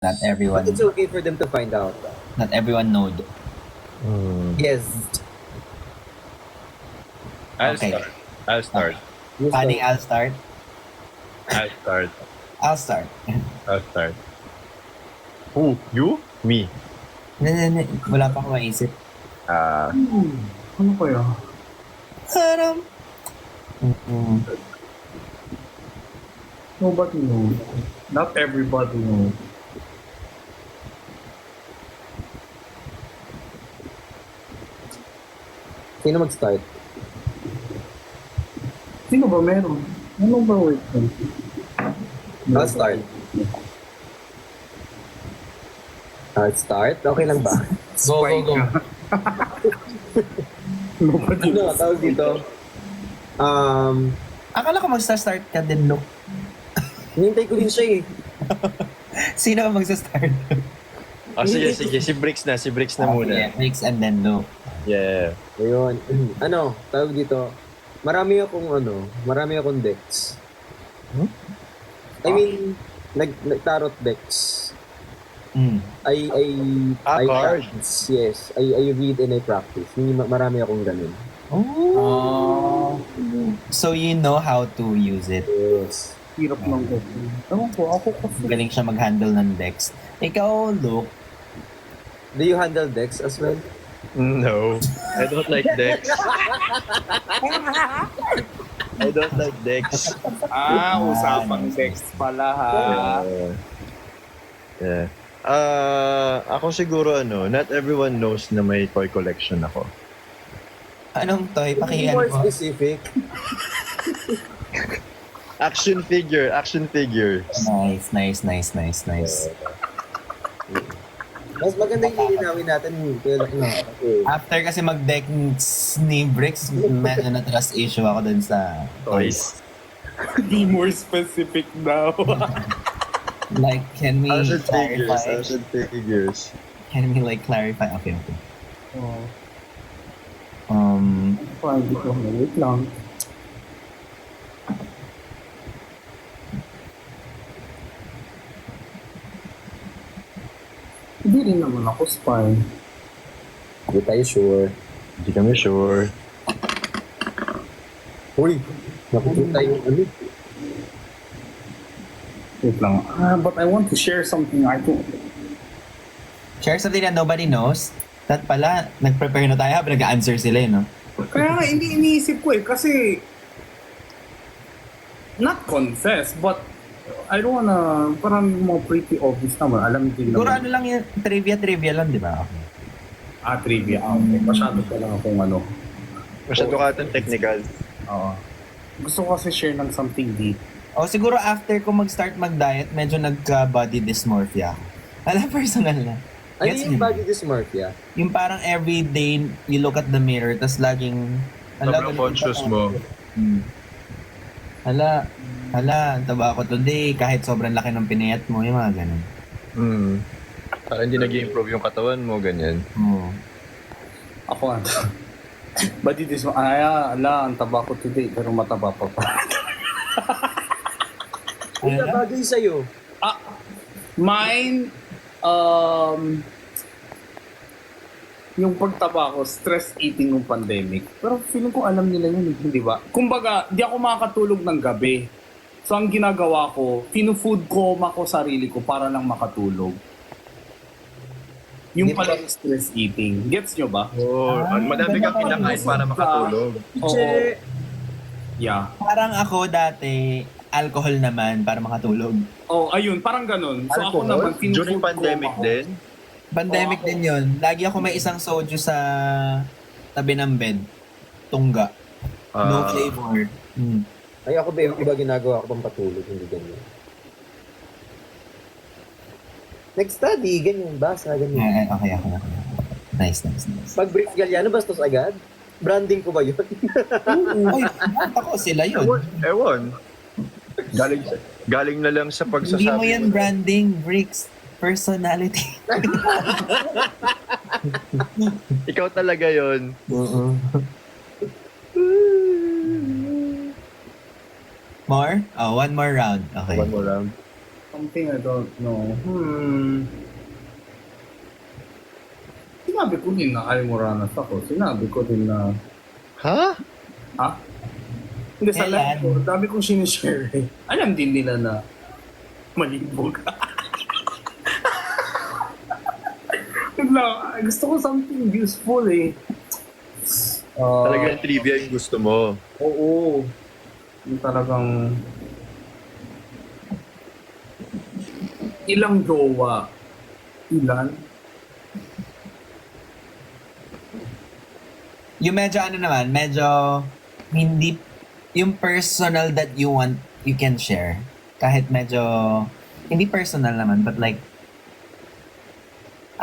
Not But everyone, it's okay for them to find out. not everyone know. Yes. I'll Okay. start. I'll start. You Funny, start. I'll start. I'll start. I'll start. I'll start. Who? You? Me. Wala pa akong maisip. Ano kaya? Haram. Nobody knows. Not everybody knows. Sino mag-start? Sino ba meron? Ano ba wait? I'll start. I'll start? Okay lang ba? Go, go, go. Nobody Ano, tawag dito? Akala ko magsa-start ka din, look. Hinintay ko din siya eh. Sino ang magsa-start? Oh, sige. Si Bricks na muna. Yeah, mix and then look. Yeah. Ayun. Ano, tawag dito? Marami akong decks. I mean, nag-tarot decks. I cards. practice. Yes, I read and I practice. Marami akong ganun. Oh. So you know how to use it. Yes. hirap ng ganun. Ewan ko, ako kasi. Galing siya mag-handle ng decks. Ikaw, look. Do you handle decks as well? No. I don't like decks. I don't like decks. Usapang text pala ha. Yeah. Ako siguro not everyone knows na may toy collection ako. Anong toy? Be Pakihan more mo. specific. Action figure. Nice. Mas maganda yung lilinawin natin. Okay. After kasi mag-deck ni Bricks, medyo na-trust issue ako dun sa Toys. Be more specific daw. Like, can we clarify? Action figures. Can we like clarify? Okay. Oh, Um, parang dito. Wait lang. Hindi rin naman ako spy. Hindi tayo sure. Hindi kami sure. Uy, nakikita yung ano. Wait lang. But I want to share something I don't. share something that nobody knows. That pala, nag-prepare na tayo habang nag-answer sila, no? Kaya nga, hindi iniisip ko eh. Kasi, not confess, but I don't wanna, parang mga pretty obvious naman. Alam din Siguro naman. ano lang yung trivia lang, di ba? Trivia. Okay. Masyado pa lang akong ano. Masyado ka itong technical. Oo. Gusto ko kasi share ng something deep. O siguro after ko mag-start mag-diet, medyo nagka-body dysmorphia ako. Alam, personal na. Ano Gets yung mo? body dysmorphia? Yung parang everyday, you look at the mirror, tas laging... Sobrang conscious mo. Hala, ang taba ko today, kahit sobrang laki ng pinayat mo, yung mga ganun. Parang hindi nag-i-improve yung katawan mo, ganyan. Oo. Ako ano. But it is, ang taba ko today, pero mataba pa pa. Ano Ano? na bagay sa'yo? Mine, yung pagtaba ko, stress eating ng pandemic. Pero feeling ko alam nila yun, hindi ba? Kumbaga, di ako makakatulog ng gabi. So ang ginagawa ko, finu-food coma ko sarili ko para lang makatulog. Yung pala yung stress eating. Gets nyo ba? Madami kang kinakain para makatulog. Oo. Yeah. Parang ako dati, alcohol naman para makatulog. Oh, ayun, parang ganun. So ako Alcohol? naman, finu-food During pandemic coma ko. din? Pandemic Oo, din yun. Lagi ako may isang soju sa tabi ng bed. Tungga. No flavor. Ay, ako ba yung iba ginagawa ko pang patulog, hindi ganyan. Nag-study, ganyan, basa, ganyan. Okay. Nice. Pag Bricks Galliano, bastos agad? Branding ko ba yun? Uy, ako sila yun. Ewan. Galing na lang sa pagsasabi. Hindi mo yan branding, Bricks. Personality. Ikaw talaga yon. More? Oh, one more round. Okay. One more round. Something I don't know. ko din na Almoranas ako. Sinabi ko din na, Ha? ha? Hindi, sa Kailan? live ko, dami kong sinishare eh. Alam din nila na malibog. No, gusto ko something useful eh. Talagang trivia yung gusto mo. Oo. Yung talagang... Ilang jowa? Ilan? Yung medyo ano naman, medyo hindi, yung personal that you want, you can share. Kahit medyo, hindi personal naman, but like,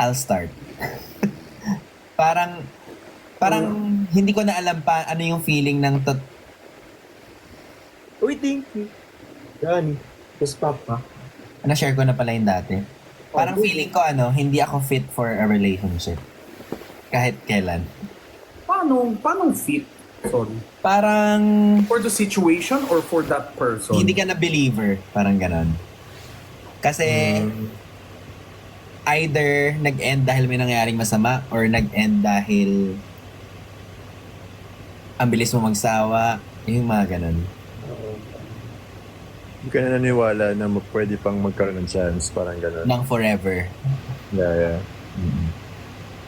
I'll start. parang hindi ko na alam pa ano yung feeling ng Uy, thank you. Yan. Tapos papa. na-share ko na pala yung dati. Parang feeling ko hindi ako fit for a relationship. Kahit kailan. Paano fit? Sorry. Parang For the situation or for that person? hindi ka na believer. Parang ganon. Kasi either nag-end dahil may nangyaring masama or nag-end dahil ang bilis mo magsawa. Yung mga ganon. Hindi ka na naniwala na pwede pang magkaroon ng chance. Parang gano'n. Ng forever. Yeah.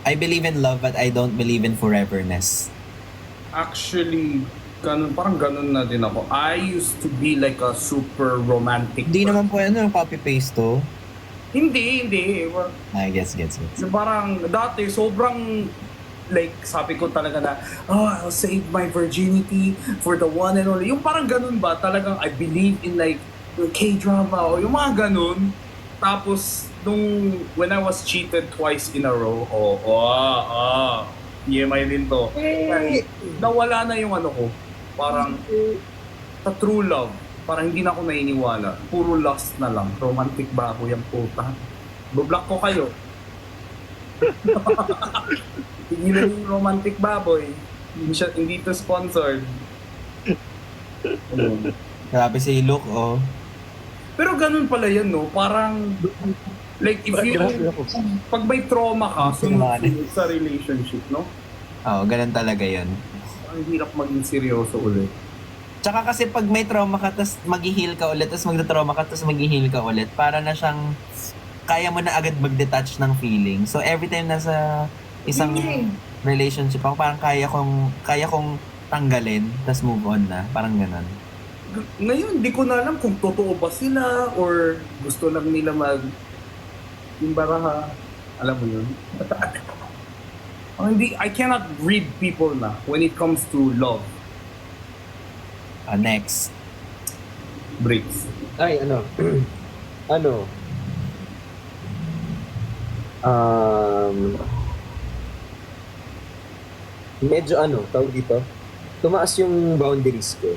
I believe in love but I don't believe in foreverness. Actually, parang ganun na din ako. I used to be like a super romantic Hindi person. naman po copy-paste to. Hindi. Well, I guess. parang dati, sobrang like, sabi ko talaga na, I'll save my virginity for the one and only. Yung parang ganun ba, talagang I believe in like, yung K-drama o yung mga ganun. Tapos, when I was cheated twice in a row, EMI din to. Nawala na yung ano ko. Parang, sa true love, parang hindi na ako naniniwala. Puro lust na lang. Romantic ba ako yung puta? Bublock ko kayo. Tigilan yung romantic baboy. Hindi to sponsored. Grabe si Luke, oh. Pero ganun pala yan, no? Parang, like, if you, pag may trauma ka, sunod sa relationship, no? Oo, ganun talaga yun. Ang hirap maging seryoso ulit. Tsaka kasi pag may trauma ka, tas mag-heal ka ulit, tas magda-trauma ka, tas mag-heal ka ulit, para na siyang, kaya mo na agad mag-detach ng feeling. So every time nasa isang relationship ako, parang kaya kong tanggalin, tas move on na. Parang ganun. Ngayon, di ko na alam kung totoo ba sila or gusto lang nila imbaraha. Alam mo yun? I cannot read people na when it comes to love. Next. Breaks. Ay, medyo tawag dito, tumaas yung boundaries ko.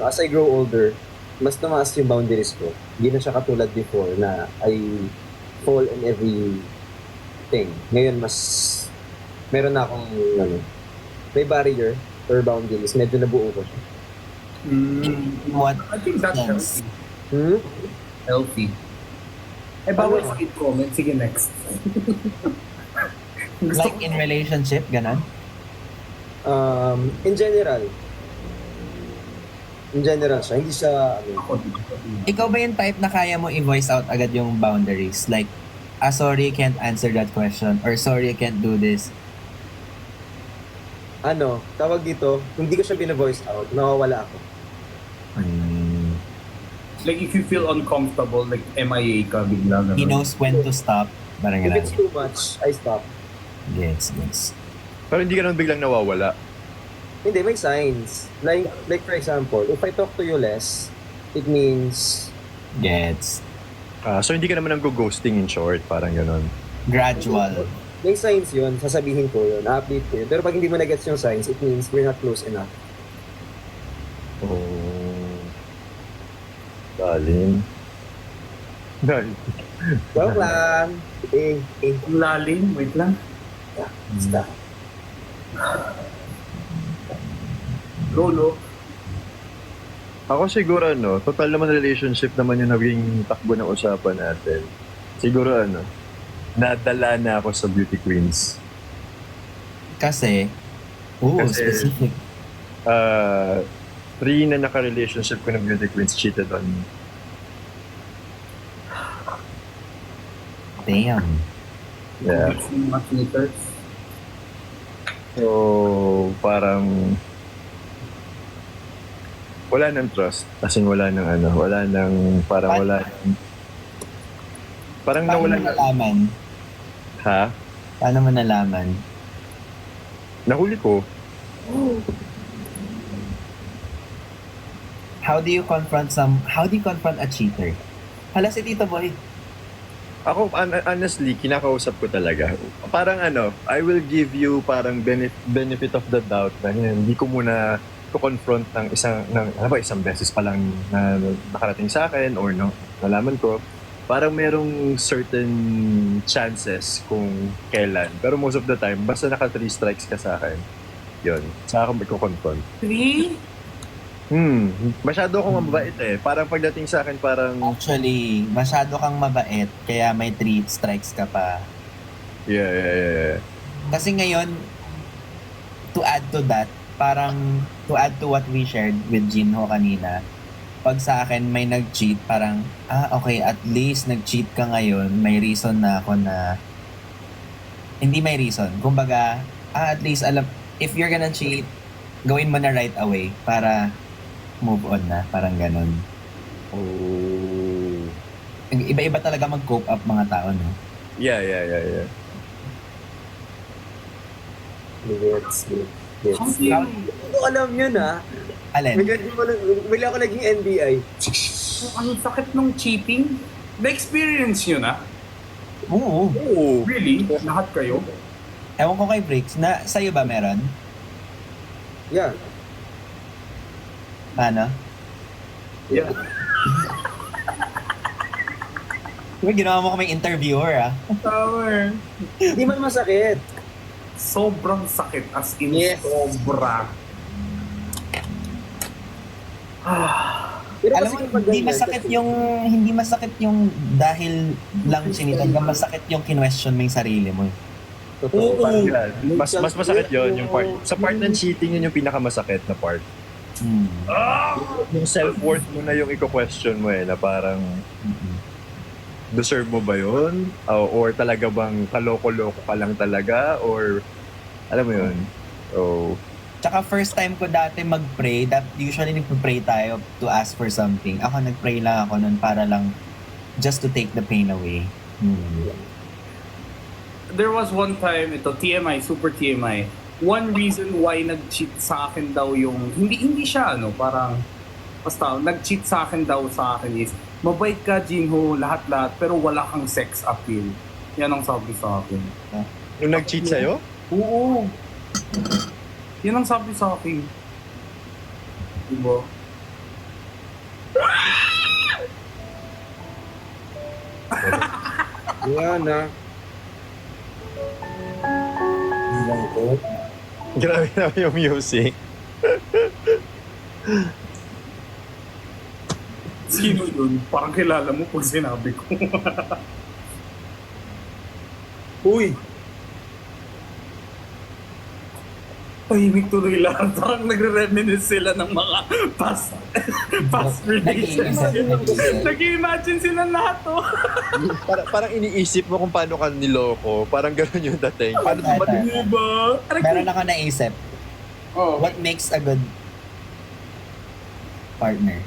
As I grow older, mas tumaas yung boundaries ko. Hindi na siya katulad before na I fall in everything. Ngayon, meron na akong, may barrier or boundaries. Medyo nabuo ko siya. What I think that's sense? healthy. Healthy. Bawal sa comment. Sige, next. Like in relationship, ganun? In general siya. Hindi siya, Ikaw ba yung type na kaya mo i-voice out agad yung boundaries? Like, sorry, I can't answer that question. Or sorry, I can't do this. Tawag dito, hindi ko siya bina-voice out, nawawala ako. Like, if you feel uncomfortable, like, MIA ka bigla. He knows when to stop. Parang If ganun. it's too much, I stop. Yes. Pero hindi ka naman biglang nawawala. Hindi, may signs. Like for example, if I talk to you less, it means Gets. So hindi ka naman nag-ghosting in short. Parang gano'n. Gradual. may signs yun, sasabihin ko yun, update ko yun. Pero pag hindi mo na-gets yung signs, it means we're not close enough. Oh. Galing. Joke lang. Lalim, wait lang. Basta. Lolo. Ako siguro total naman relationship naman yung naging takbo ng usapan natin. Siguro nadala na ako sa beauty queens. Kasi, specific. 3 na naka-relationship ko ng beauty queens cheated on me. Damn. Yeah. Yung mga sneakers. So, parang wala nang trust. As in, wala nang wala nang, parang wala nang, parang Paano nawala mo na. nalaman? Ha? Paano mo nalaman? Nahuli ko. How do you confront a cheater? Hala si Tito Boy. Ako, honestly, kinakausap ko talaga. Parang I will give you parang benefit of the doubt na hindi ko muna to-confront ng isang beses pa lang na nakarating sa akin or nalaman ko. Parang merong certain chances kung kailan. Pero most of the time, basta naka 3 strikes ka sa akin, yun. Saka ako magko-confront. 3? Masyado akong mabait eh. Parang pagdating sa akin, parang Actually, masyado kang mabait, kaya may 3 strikes ka pa. yeah. Kasi ngayon, to add to that, parang to add to what we shared with Jinho kanina, pag sa akin may nag-cheat, parang, okay, at least nag-cheat ka ngayon, may reason na ako na, hindi may reason. Kumbaga, at least alam, if you're gonna cheat, gawin mo na right away para move on na, parang ganun. Oh. Iba-iba talaga mag-cope up mga tao, no? Yeah. Gets. How do you... Hindi ko alam yun Alin? Bigla ako naging NBI. Ang sakit nung cheating? Na-experience nyo na? Oo. Oh. Really? Lahat kayo? Ewan ko kay Briggs, na sa'yo ba meron? Yeah. Ano? Yeah. Uy, ginawa mo kaming interviewer, Tower. Hindi man masakit. Sobrang sakit. As in, Yes. sobra. Pero Alam kasi mo, kapag hindi ganyan, masakit yung dahil lang sinitag ka, masakit yung kinwestiyon mo yung sarili mo. totoo, parang Yeah. Mas masakit yun, yung part. Sa part ng cheating, yun yung pinakamasakit na part. Yung self-worth mo na yung i-question mo na parang, deserve mo ba yun? Or talaga bang kaloko-loko ka lang talaga? Or, alam mo yun? So, Tsaka first time ko dati mag-pray, usually nagpa-pray tayo to ask for something. Ako nag-pray lang ako nun para lang just to take the pain away. There was one time, ito, TMI, super TMI. One reason why nag-cheat sa akin daw yung, hindi siya parang, basta, nag-cheat sa akin is, mabait ka, Jinho, lahat-lahat, pero wala kang sex appeal. Yan ang sabi sa akin. nung nag-cheat sa'yo? Oo. Yan ang sabi sa akin. Diba? yan Grabe na yung music. Sino yun? Parang kilala mo pag sinabi ko. Uy! Tahimik tuloy lang. Parang nagre-reminisce sila ng mga past relationship. Nag-imagine sila lahat Parang iniisip mo kung paano ka niloko. Parang gano'n yung dating. Paano Tata. Diba? Meron ako naisip, Oh. what makes a good partner?